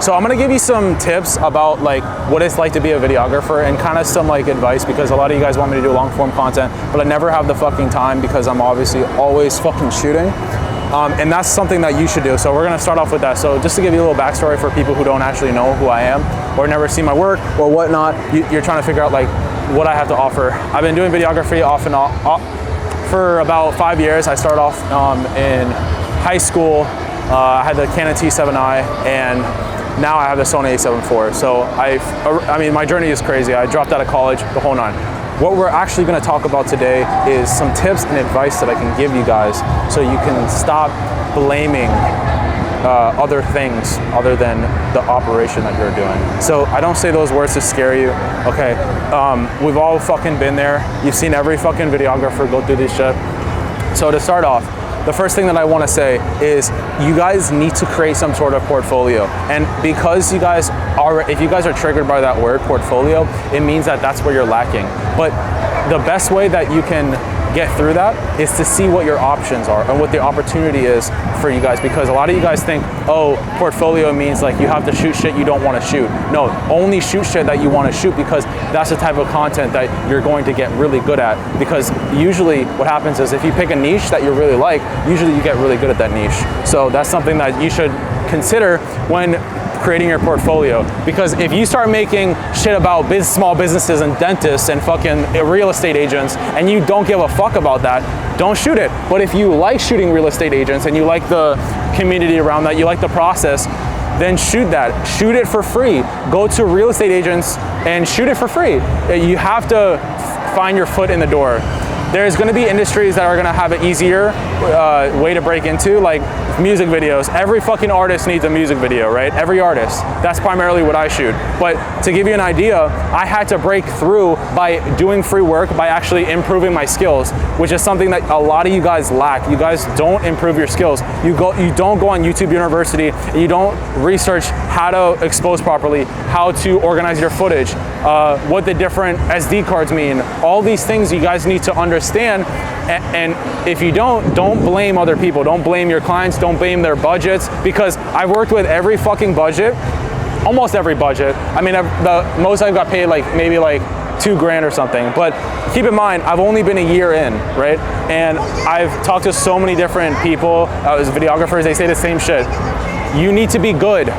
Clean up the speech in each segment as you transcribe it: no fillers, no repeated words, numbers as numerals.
So I'm gonna give you some tips about like what it's like to be a videographer and kind of some like advice, because a lot of you guys want me to do long form content, but I never have the fucking time because I'm obviously always fucking shooting. And that's something that you should do. So we're gonna start off with that. So just to give you a little backstory for people who don't actually know who I am or never see my work or whatnot, you're trying to figure out like what I have to offer. I've been doing videography off and on for about 5 years. I started off in high school. I had the Canon T7i and now I have the Sony A7 IV. So I mean, my journey is crazy. I dropped out of college, the whole nine. What we're actually gonna talk about today is some tips and advice that I can give you guys so you can stop blaming other things other than the operation that you're doing. So I don't say those words to scare you, okay? We've all fucking been there. You've seen every fucking videographer go through this shit. So to start off, the first thing that I want to say is you guys need to create some sort of portfolio. And because you guys are, if you guys are triggered by that word portfolio, it means that that's where you're lacking. But the best way that you can get through that is to see what your options are and what the opportunity is for you guys, because a lot of you guys think, oh, portfolio means like you have to shoot shit you don't want to shoot. No, only shoot shit that you want to shoot, because that's the type of content that you're going to get really good at. Because usually what happens is if you pick a niche that you really like, usually you get really good at that niche. So that's something that you should consider when creating your portfolio, because if you start making shit about small businesses and dentists and fucking real estate agents and you don't give a fuck about that, don't shoot it. But if you like shooting real estate agents and you like the community around that, you like the process, then shoot that. Shoot it for free. Go to real estate agents and shoot it for free. You have to find your foot in the door. There's gonna be industries that are gonna have an easier way to break into, like music videos. Every fucking artist needs a music video, right? Every artist. That's primarily what I shoot. But to give you an idea, I had to break through by doing free work, by actually improving my skills, which is something that a lot of you guys lack. You guys don't improve your skills. You don't go on YouTube University, and you don't research how to expose properly, how to organize your footage, what the different SD cards mean. All these things you guys need to understand. And if you don't blame other people. Don't blame your clients, don't blame their budgets, because I've worked with every fucking budget, almost every budget. I mean, the most I've got paid like maybe like $2 grand or something. But keep in mind, I've only been a year in, right? And I've talked to so many different people, as videographers, they say the same shit. You need to be good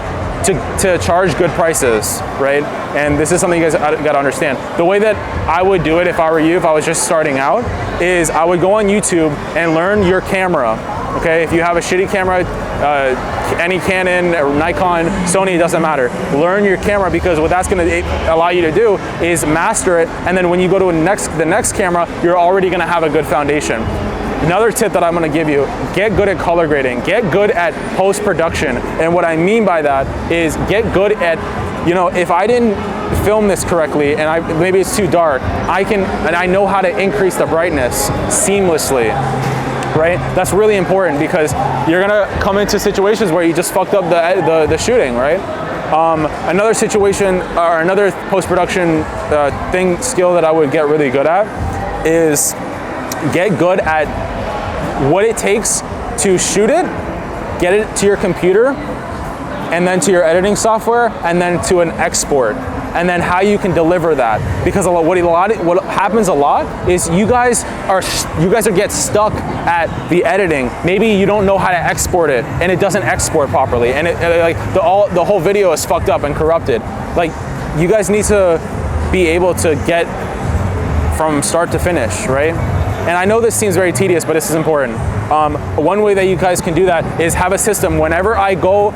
to charge good prices, right? And this is something you guys gotta understand. The way that I would do it if I were you, if I was just starting out, is I would go on YouTube and learn your camera, okay? If you have a shitty camera, any Canon or Nikon, Sony, it doesn't matter. Learn your camera, because what that's gonna allow you to do is master it, and then when you go to the next camera, you're already gonna have a good foundation. Another tip that I'm gonna give you, get good at color grading, get good at post-production. And what I mean by that is get good at, you know, if I didn't film this correctly and maybe it's too dark, I know how to increase the brightness seamlessly, right? That's really important, because you're gonna come into situations where you just fucked up the shooting, right? Another situation, or another post-production skill that I would get really good at is get good at what it takes to shoot it, get it to your computer, and then to your editing software, and then to an export, and then how you can deliver that. Because what happens a lot is you guys get stuck at the editing. Maybe you don't know how to export it, and it doesn't export properly, and the whole video is fucked up and corrupted. Like, you guys need to be able to get from start to finish, right? And I know this seems very tedious, but this is important. One way that you guys can do that is have a system. Whenever I go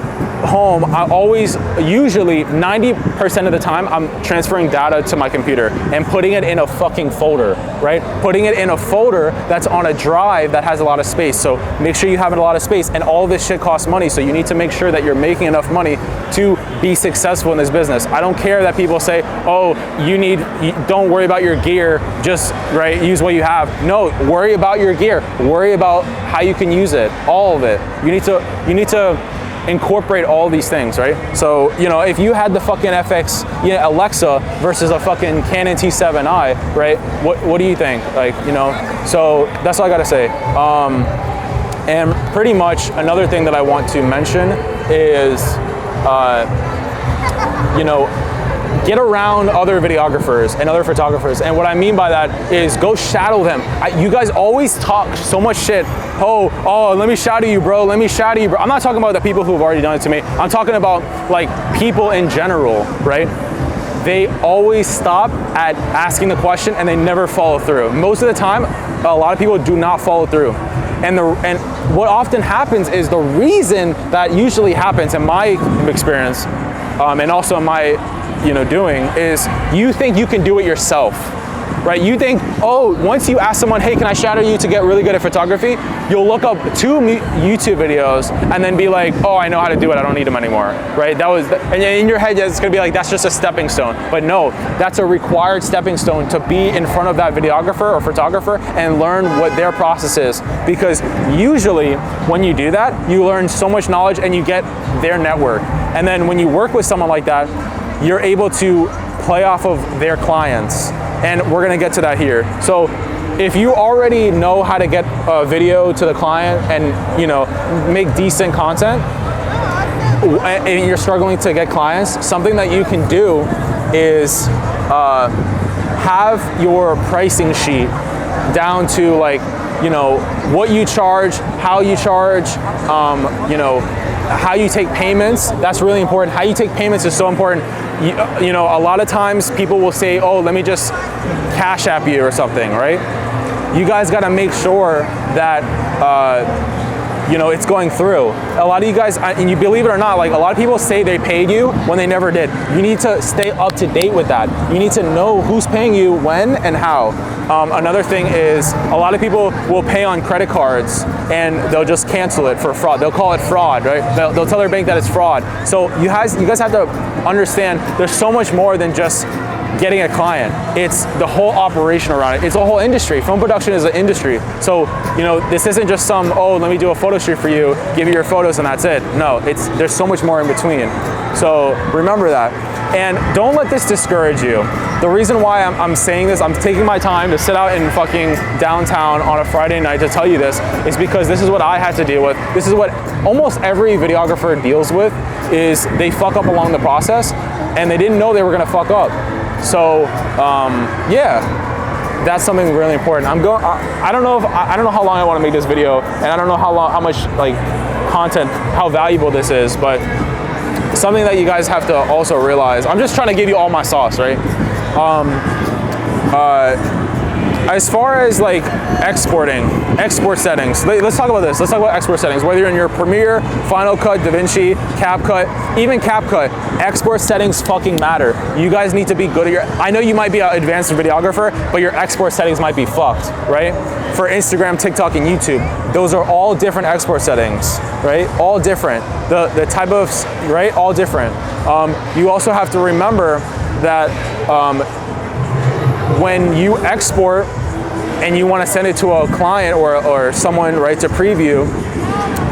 home, I always, usually 90% of the time, I'm transferring data to my computer and putting it in a fucking folder, right? Putting it in a folder that's on a drive that has a lot of space. So make sure you have a lot of space, and all this shit costs money. So you need to make sure that you're making enough money to be successful in this business. I don't care that people say, oh, don't worry about your gear, just, right, use what you have. No, worry about your gear. Worry about how you can use it, all of it. You need to incorporate all these things, right? So, you know, if you had the fucking FX, Alexa versus a fucking Canon T7i, right? What do you think? Like, you know, so that's all I gotta say. And pretty much another thing that I want to mention is you know, get around other videographers and other photographers. And what I mean by that is go shadow them. You guys always talk so much shit. Oh, let me shadow you, bro. Let me shadow you, bro. I'm not talking about the people who've already done it to me. I'm talking about like people in general, right? They always stop at asking the question and they never follow through. Most of the time, a lot of people do not follow through. And what often happens is the reason that usually happens in my experience, and also in my doing, is you think you can do it yourself, right? You think, oh, once you ask someone, hey, can I shadow you to get really good at photography? You'll look up 2 YouTube videos and then be like, oh, I know how to do it, I don't need them anymore, right? And in your head, it's gonna be like, that's just a stepping stone. But no, that's a required stepping stone to be in front of that videographer or photographer and learn what their process is. Because usually when you do that, you learn so much knowledge and you get their network. And then when you work with someone like that, you're able to play off of their clients. And we're gonna get to that here. So if you already know how to get a video to the client and make decent content, and you're struggling to get clients, something that you can do is have your pricing sheet down to like, what you charge, how you charge, how you take payments. That's really important. How you take payments is so important. A lot of times people will say, oh, let me just Cash App you or something, right? You guys got to make sure that it's going through. A lot of you guys, and you believe it or not, like a lot of people say they paid you when they never did. You need to stay up to date with that. You need to know who's paying you, when, and how. Another thing is a lot of people will pay on credit cards and they'll just cancel it for fraud. They'll call it fraud, right? They'll tell their bank that it's fraud. So you guys have to understand there's so much more than just getting a client. It's the whole operation around it. It's a whole industry. Film production is an industry. So, this isn't just some, oh, let me do a photo shoot for you, give you your photos and that's it. No, there's so much more in between. So remember that. And don't let this discourage you. The reason why I'm saying this, I'm taking my time to sit out in fucking downtown on a Friday night to tell you this, is because this is what I had to deal with. This is what almost every videographer deals with, is they fuck up along the process and they didn't know they were gonna fuck up. So yeah, that's something really important. I don't know how long I want to make this video, and I don't know how much like content, how valuable this is, but something that you guys have to also realize. I'm just trying to give you all my sauce, right? As far as like export settings, let's talk about this. Let's talk about export settings. Whether you're in your Premiere, Final Cut, DaVinci, CapCut, even CapCut, export settings fucking matter. You guys need to be good at I know you might be an advanced videographer, but your export settings might be fucked, right? For Instagram, TikTok, and YouTube, those are all different export settings, right? All different. The type of, right? All different. You also have to remember that when you export and you want to send it to a client or someone, right, to preview,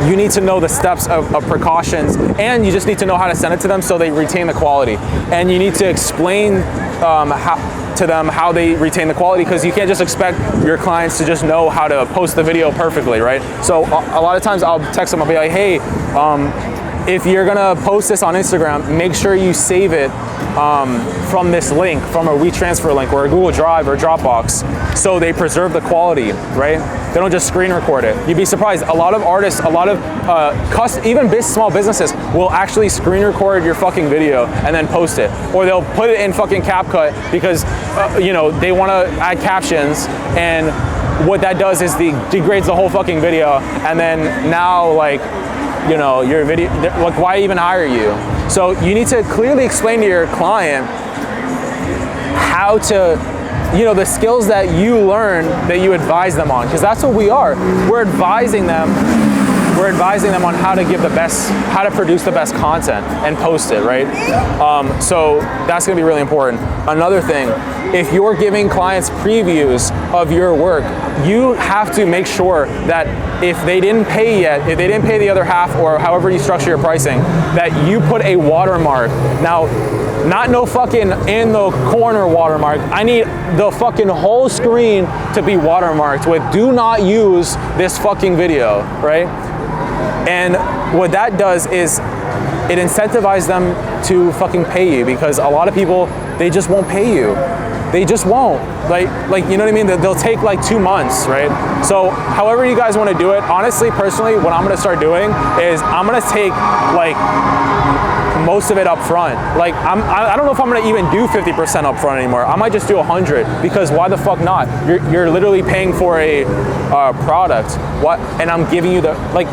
you need to know the steps of precautions, and you just need to know how to send it to them so they retain the quality. And you need to explain to them how they retain the quality, because you can't just expect your clients to just know how to post the video perfectly, right? So a lot of times I'll text them, I'll be like, hey, if you're gonna post this on Instagram, make sure you save it from this link, from a WeTransfer link or a Google Drive or Dropbox, so they preserve the quality, right? They don't just screen record it. You'd be surprised. A lot of artists, a lot of even small businesses will actually screen record your fucking video and then post it, or they'll put it in fucking CapCut because they want to add captions, and what that does is degrades the whole fucking video, and then now like, your video, like, why even hire you? So you need to clearly explain to your client how to, the skills that you learn, that you advise them on, because that's what we are. We're advising them on how to how to produce the best content and post it, right? So that's gonna be really important. Another thing, if you're giving clients previews of your work, you have to make sure that if they didn't pay yet, if they didn't pay the other half, or however you structure your pricing, that you put a watermark. Now, not no fucking in the corner watermark. I need the fucking whole screen to be watermarked with "do not use this fucking video," right? And what that does is it incentivizes them to fucking pay you, because a lot of people, they just won't pay you. They just won't. Like you know what I mean? They'll take like 2 months, right? So however you guys want to do it, honestly, personally, what I'm gonna start doing is I'm gonna take like most of it up front. Like I don't know if I'm gonna even do 50% up front anymore. I might just do 100, because why the fuck not? You're literally paying for a product. What? And I'm giving you the, like,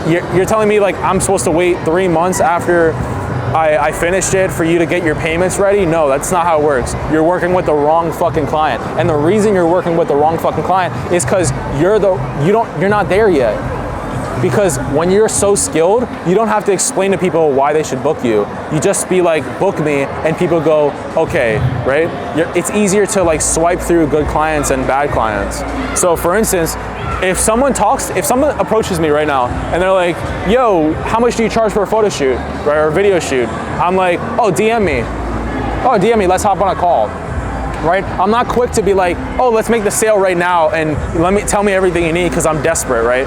you're telling me like I'm supposed to wait 3 months after I finished it for you to get your payments ready? No, that's not how it works. You're working with the wrong fucking client. And the reason you're working with the wrong fucking client is because you're not there yet. Because when you're so skilled, you don't have to explain to people why they should book you. You just be like, book me, and people go, okay, right? It's easier to like swipe through good clients and bad clients. So for instance, if someone approaches me right now and they're like, yo, how much do you charge for a photo shoot, right, or a video shoot? I'm like, oh, DM me, let's hop on a call, right? I'm not quick to be like, oh, let's make the sale right now and tell me everything you need because I'm desperate, right?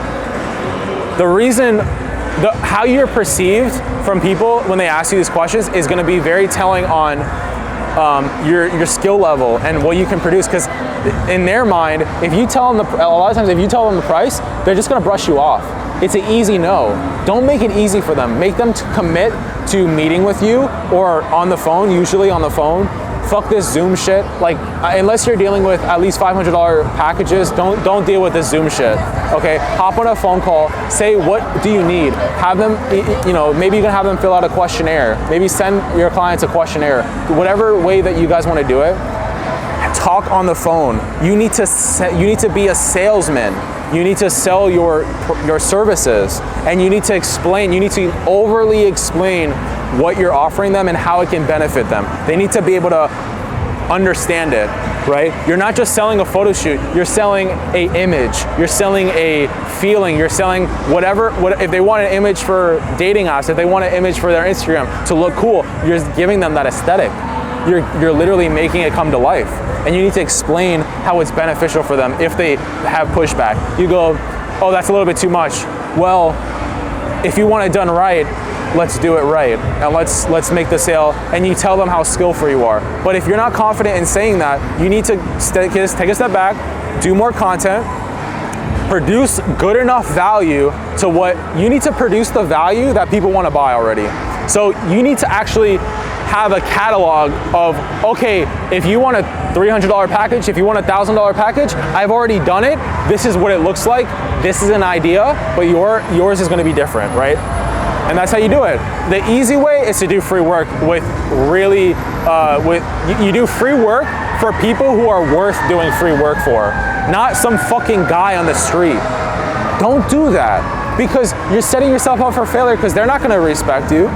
The reason, how you're perceived from people when they ask you these questions is gonna be very telling on your skill level and what you can produce, because in their mind, if you tell them a lot of times if you tell them the price, they're just gonna brush you off. It's an easy no. Don't make it easy for them. Make them commit to meeting with you, or on the phone, usually on the phone. Fuck this Zoom shit. Like, unless you're dealing with at least $500 packages, don't deal with this Zoom shit. Okay, hop on a phone call, say what do you need, have them, you know, maybe you can have them fill out a questionnaire, maybe send your clients a questionnaire, whatever way that you guys want to do it. Talk on the phone. You need to be a salesman. You need to sell your services, and you need to explain, you need to overly explain what you're offering them and how it can benefit them. They need to be able to understand it, right? You're not just selling a photo shoot, you're selling an image, you're selling a feeling, you're selling whatever, if they want an image for dating apps, if they want an image for their Instagram to look cool, you're giving them that aesthetic. You're literally making it come to life. And you need to explain how it's beneficial for them if they have pushback. You go, oh, that's a little bit too much. Well, if you want it done right, let's do it right, and let's make the sale, and you tell them how skillful you are. But if you're not confident in saying that, you need to take a step back, do more content, produce good enough value to what you need to produce, the value that people want to buy already. So you need to actually have a catalog of, okay, if you want a $300 package, if you want a $1,000 package, I've already done it. This is what it looks like. This is an idea, but yours is going to be different, right? And that's how you do it. The easy way is to do free work with really, you do free work for people who are worth doing free work for, not some fucking guy on the street. Don't do that, because you're setting yourself up for failure, because they're not gonna respect you.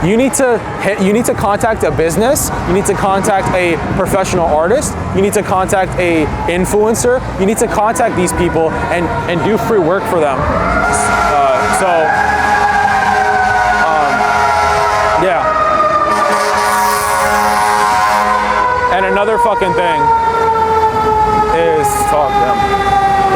You need to contact a business, you need to contact a professional artist, you need to contact a influencer, you need to contact these people and do free work for them. Yeah. And another fucking thing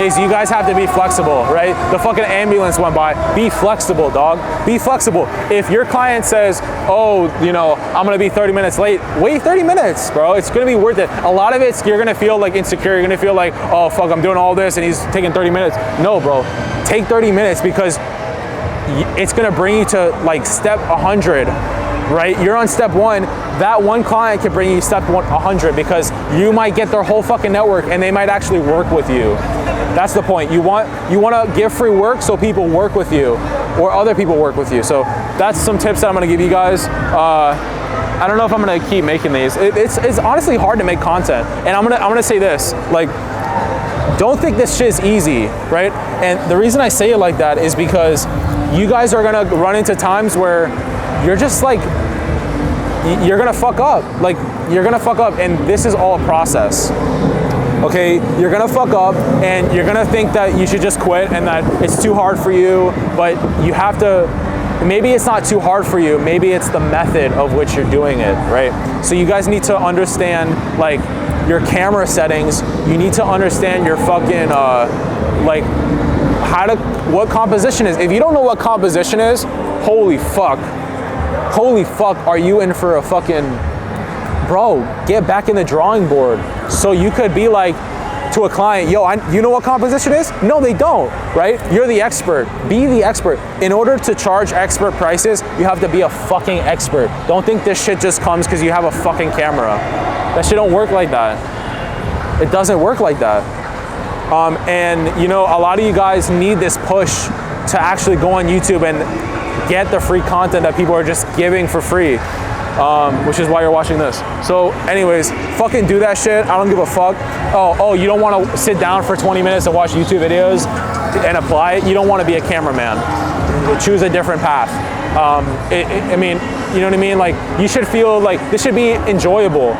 is you guys have to be flexible, right? The fucking ambulance went by. Be flexible, dog. Be flexible. If your client says, oh, you know, I'm gonna be 30 minutes late, wait 30 minutes, bro. It's gonna be worth it. A lot of it's, you're gonna feel like insecure. You're gonna feel like, oh, fuck, I'm doing all this and he's taking 30 minutes. No, bro. Take 30 minutes, because it's gonna bring you to like step 100, right? You're on step 1. That one client can bring you step 100, because you might get their whole fucking network and they might actually work with you. That's the point. You want to give free work so people work with you, or other people work with you. So that's some tips that I'm gonna give you guys. I don't know if I'm gonna keep making these. It's honestly hard to make content, and I'm gonna say this, like, don't think this shit is easy, right? And the reason I say it like that is because you guys are gonna run into times where you're just like, you're gonna fuck up. Like, you're gonna fuck up, and this is all a process. Okay, you're gonna fuck up, and you're gonna think that you should just quit and that it's too hard for you, but you have to, maybe it's not too hard for you, maybe it's the method of which you're doing it, right? So you guys need to understand, like, your camera settings. You need to understand your fucking, like, what composition is. If you don't know what composition is, holy fuck, holy fuck, are you in for a fucking, bro, get back in the drawing board. So you could be like, to a client, yo, you know what composition is? No, they don't, right? You're the expert. Be the expert. In order to charge expert prices, you have to be a fucking expert. Don't think this shit just comes because you have a fucking camera. That shit don't work like that. It doesn't work like that. And you know, a lot of you guys need this push to actually go on YouTube and get the free content that people are just giving for free. Which is why you're watching this. So anyways, fucking do that shit. I don't give a fuck. Oh, you don't want to sit down for 20 minutes and watch YouTube videos and apply it? You don't want to be a cameraman. Choose a different path. I mean, you know what I mean? Like, you should feel like this should be enjoyable.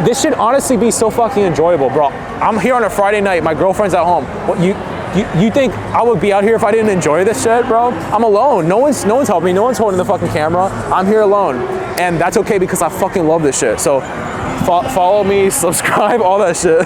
This should honestly be so fucking enjoyable, bro. I'm here on a Friday night. My girlfriend's at home. What, you think I would be out here if I didn't enjoy this shit, bro? I'm alone. No one's helping me. No one's holding the fucking camera. I'm here alone. And that's okay because I fucking love this shit. So follow me, subscribe, all that shit.